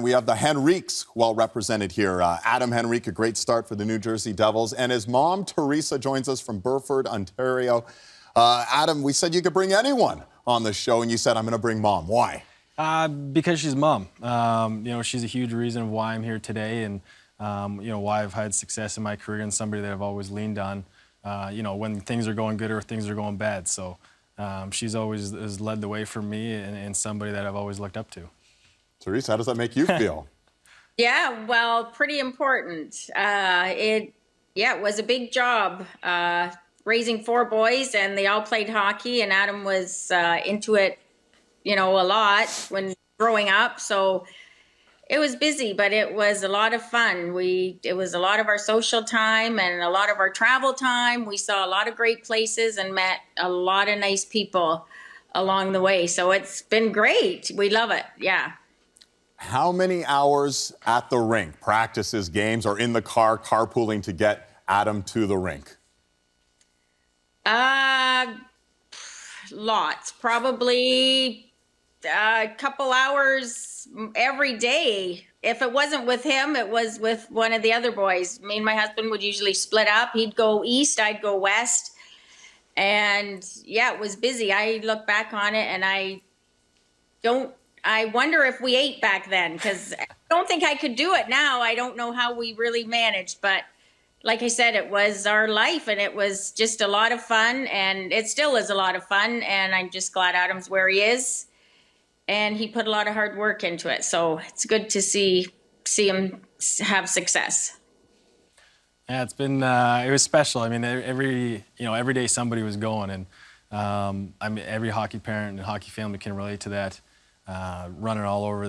we have the Henriques well represented here. Adam Henrique, a great start for the New Jersey Devils. And his mom, Teresa, joins us from Burford, Ontario. Adam, we said you could bring anyone on the show, and you said, I'm going to bring Mom. Why? Because she's Mom. She's a huge reason why I'm here today, and why I've had success in my career, and somebody that I've always leaned on, when things are going good or things are going bad. So she's always has led the way for me, and somebody that I've always looked up to. Teresa, how does that make you feel? Yeah, well, pretty important. It was a big job raising 4 boys, and they all played hockey, and Adam was into it, a lot when growing up. So it was busy, but it was a lot of fun. It was a lot of our social time and a lot of our travel time. We saw a lot of great places and met a lot of nice people along the way. So it's been great. We love it. Yeah. How many hours at the rink, practices, games, or in the car, carpooling to get Adam to the rink? Lots. Probably a couple hours every day. If it wasn't with him, it was with one of the other boys. Me and my husband would usually split up. He'd go east, I'd go west. And yeah, it was busy. I look back on it and I wonder if we ate back then, because I don't think I could do it now. I don't know how we really managed, but like I said, it was our life, and it was just a lot of fun, and it still is a lot of fun, and I'm just glad Adam's where he is, and he put a lot of hard work into it, so it's good to see him have success. Yeah, it's been it was special. I mean, every day somebody was going, and every hockey parent and hockey family can relate to that. Running all over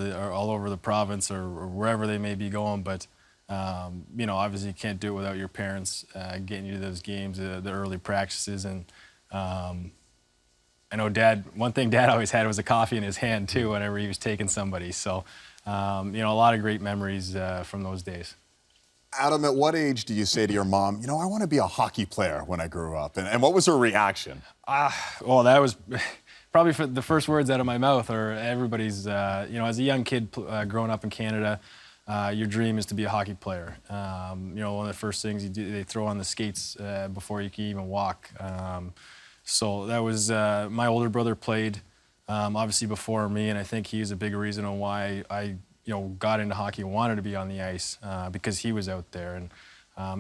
the province or wherever they may be going, but obviously you can't do it without your parents getting you to those games, the early practices, and I know one thing Dad always had was a coffee in his hand too whenever he was taking somebody. So a lot of great memories from those days. Adam, at what age do you say to your mom, I want to be a hockey player when I grew up? And what was her reaction? Well, that was probably for the first words out of my mouth, or everybody's, as a young kid growing up in Canada, your dream is to be a hockey player. One of the first things you do, they throw on the skates before you can even walk. So that was, my older brother played, obviously before me, and I think he's a big reason on why I got into hockey and wanted to be on the ice, because he was out there. And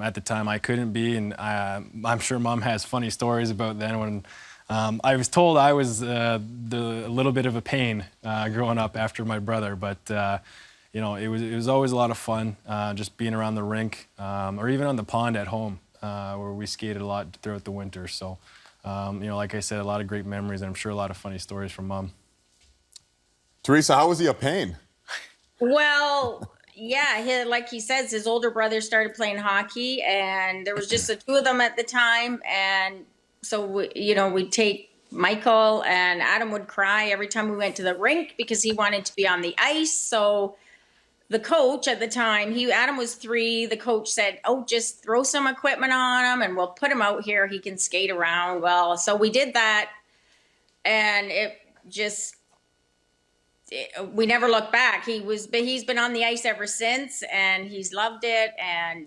at the time I couldn't be, and I'm sure Mom has funny stories about then when I was told I was a little bit of a pain growing up after my brother, but it was always a lot of fun just being around the rink, or even on the pond at home where we skated a lot throughout the winter. So like I said, a lot of great memories, and I'm sure a lot of funny stories from Mom. Teresa, how was he a pain? Well, yeah, like he says, his older brother started playing hockey, and there was just the 2 of them at the time, and so we'd take Michael, and Adam would cry every time we went to the rink because he wanted to be on the ice. So the coach at the time, Adam was 3. The coach said, "Oh, just throw some equipment on him, and we'll put him out here. He can skate around." Well, so we did that, and we never looked back. He's been on the ice ever since, and he's loved it. And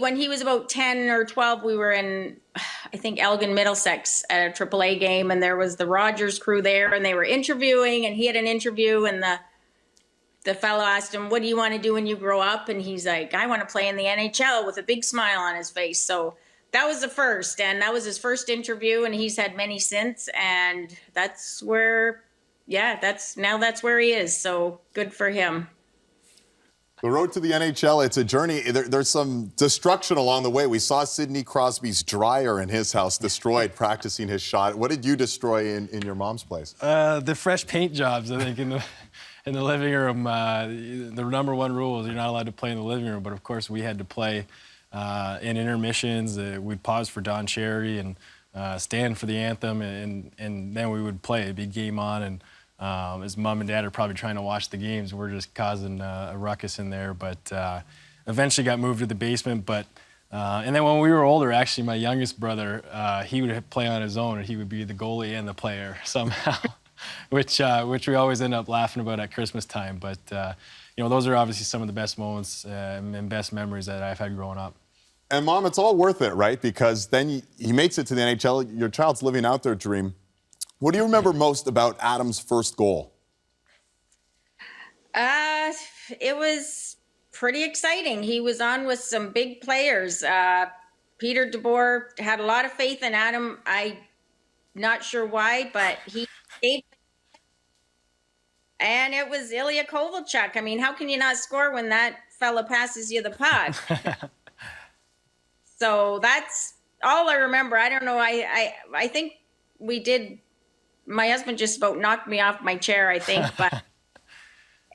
when he was about 10 or 12, we were in, I think, Elgin, Middlesex at a AAA game, and there was the Rogers crew there, and they were interviewing, and he had an interview, and the fellow asked him, "What do you want to do when you grow up?" And he's like, "I want to play in the NHL," with a big smile on his face. So that was the first, and that was his first interview, and he's had many since, and that's where he is. So good for him. The road to the NHL, it's a journey. There's some destruction along the way. We saw Sidney Crosby's dryer in his house destroyed practicing his shot. What did you destroy in your mom's place? The fresh paint jobs, I think, in the living room. The number 1 rule is you're not allowed to play in the living room, but of course we had to play in intermissions. We'd pause for Don Cherry and stand for the anthem, and then we would play. It'd be game on, and as Mom and Dad are probably trying to watch the games, we're just causing a ruckus in there. But eventually got moved to the basement. But and then when we were older, actually, my youngest brother, he would play on his own, and he would be the goalie and the player somehow. which we always end up laughing about at Christmas time. But those are obviously some of the best moments and best memories that I've had growing up. And Mom, it's all worth it, right? Because then he makes it to the NHL. Your child's living out their dream. What do you remember most about Adam's first goal? It was pretty exciting. He was on with some big players. Peter DeBoer had a lot of faith in Adam. I'm not sure why, but he gave. And it was Ilya Kovalchuk. I mean, how can you not score when that fella passes you the puck? So that's all I remember. I don't know. I think we did. My husband just about knocked me off my chair, I think, but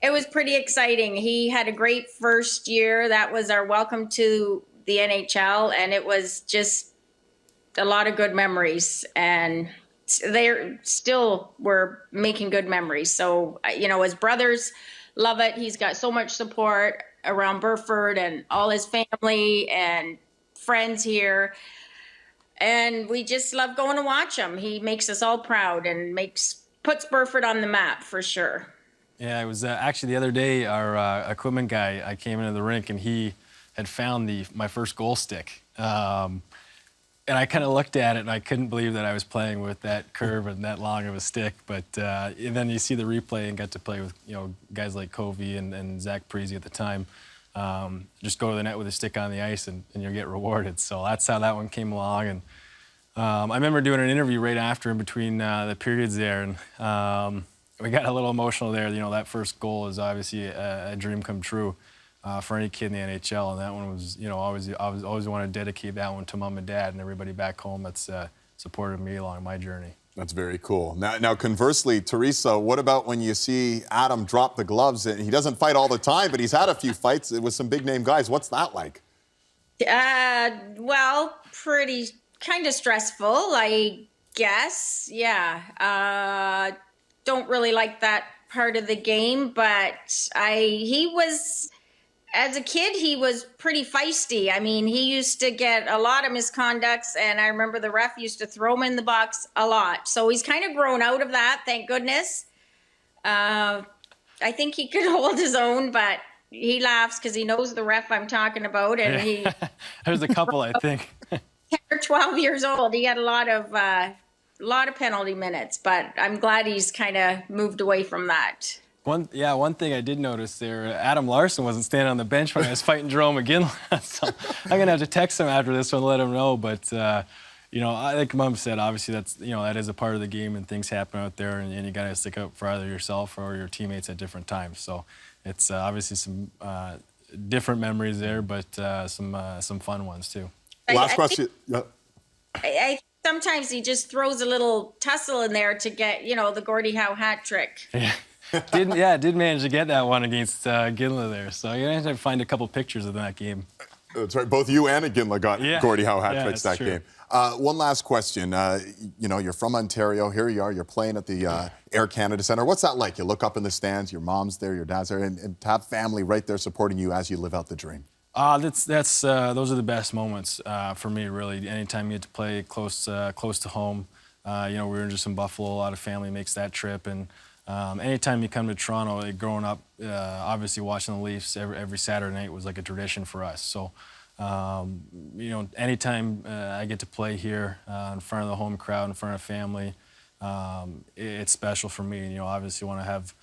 it was pretty exciting. He had a great first year. That was our welcome to the NHL, and it was just a lot of good memories. And they still were making good memories. So, his brothers love it. He's got so much support around Burford and all his family and friends here. And we just love going to watch him. He makes us all proud and puts Burford on the map for sure. Yeah, it was actually the other day, our equipment guy, I came into the rink and he had found my first goal stick. And I kind of looked at it and I couldn't believe that I was playing with that curve and that long of a stick. But and then you see the replay and got to play with guys like Covey and Zach Parise at the time. Just go to the net with a stick on the ice and you'll get rewarded. So that's how that one came along. And I remember doing an interview right after in between the periods there. And we got a little emotional there. That first goal is obviously a dream come true for any kid in the NHL. And that one was, I always want to dedicate that one to Mom and Dad and everybody back home that's supported me along my journey. That's very cool. Now, conversely, Teresa, what about when you see Adam drop the gloves? And he doesn't fight all the time, but he's had a few fights with some big-name guys. What's that like? Well, pretty kind of stressful, I guess. Yeah. Don't really like that part of the game, but as a kid, he was pretty feisty. I mean, he used to get a lot of misconducts, and I remember the ref used to throw him in the box a lot. So he's kind of grown out of that, thank goodness. I think he could hold his own, but he laughs because he knows the ref I'm talking about. And he there's a couple, I think. 10 or 12 years old. He had a lot of penalty minutes, but I'm glad he's kind of moved away from that. One thing I did notice there, Adam Larson wasn't standing on the bench when I was fighting Jerome McGinley. So I'm going to have to text him after this one and let him know. But, like Mom said, obviously that is a part of the game and things happen out there and you got to stick up for either yourself or your teammates at different times. So it's obviously some different memories there, but some fun ones too. Last question. I sometimes he just throws a little tussle in there to get, the Gordie Howe hat trick. Yeah. Did manage to get that one against Ginla there. So you have to find a couple pictures of that game. That's right. Both you and Ginla got Gordie Howe hat tricks that true. game. One last question. You're from Ontario. Here you are. You're playing at the Air Canada Centre. What's that like? You look up in the stands. Your mom's there. Your dad's there, and to have family right there supporting you as you live out the dream. Those are the best moments for me, really. Anytime you get to play close to home. We were just in Buffalo. A lot of family makes that trip, and anytime you come to Toronto, growing up, obviously watching the Leafs every Saturday night was like a tradition for us. So, anytime I get to play here in front of the home crowd, in front of family, it's special for me. Obviously want to have,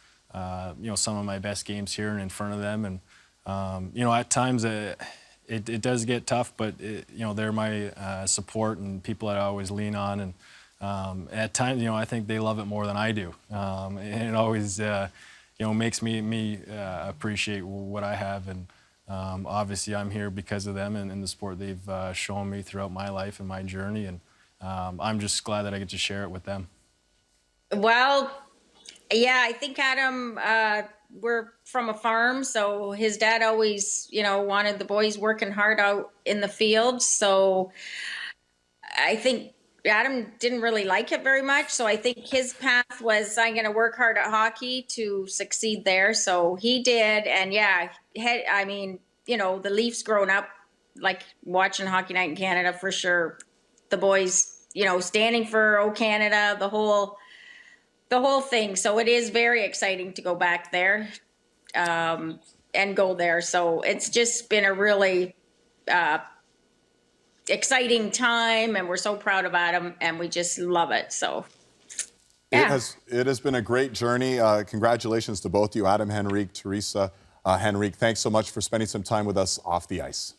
some of my best games here and in front of them. And, at times it does get tough, but they're my support and people that I always lean on. And at times, I think they love it more than I do. And it always, makes me appreciate what I have. And obviously, I'm here because of them and the support they've shown me throughout my life and my journey. And I'm just glad that I get to share it with them. Well, yeah, I think Adam, we're from a farm, so his dad always, wanted the boys working hard out in the field. So I think Adam didn't really like it very much. So I think his path was, I'm going to work hard at hockey to succeed there. So he did. And the Leafs growing up, like watching Hockey Night in Canada for sure. The boys, standing for O Canada, the whole the whole thing. So it is very exciting to go back there and go there. So it's just been a really exciting time, and we're so proud of Adam, and we just love it. So, yeah. It has been a great journey. Congratulations to both you, Adam Henrique, Teresa Henrique. Thanks so much for spending some time with us off the ice.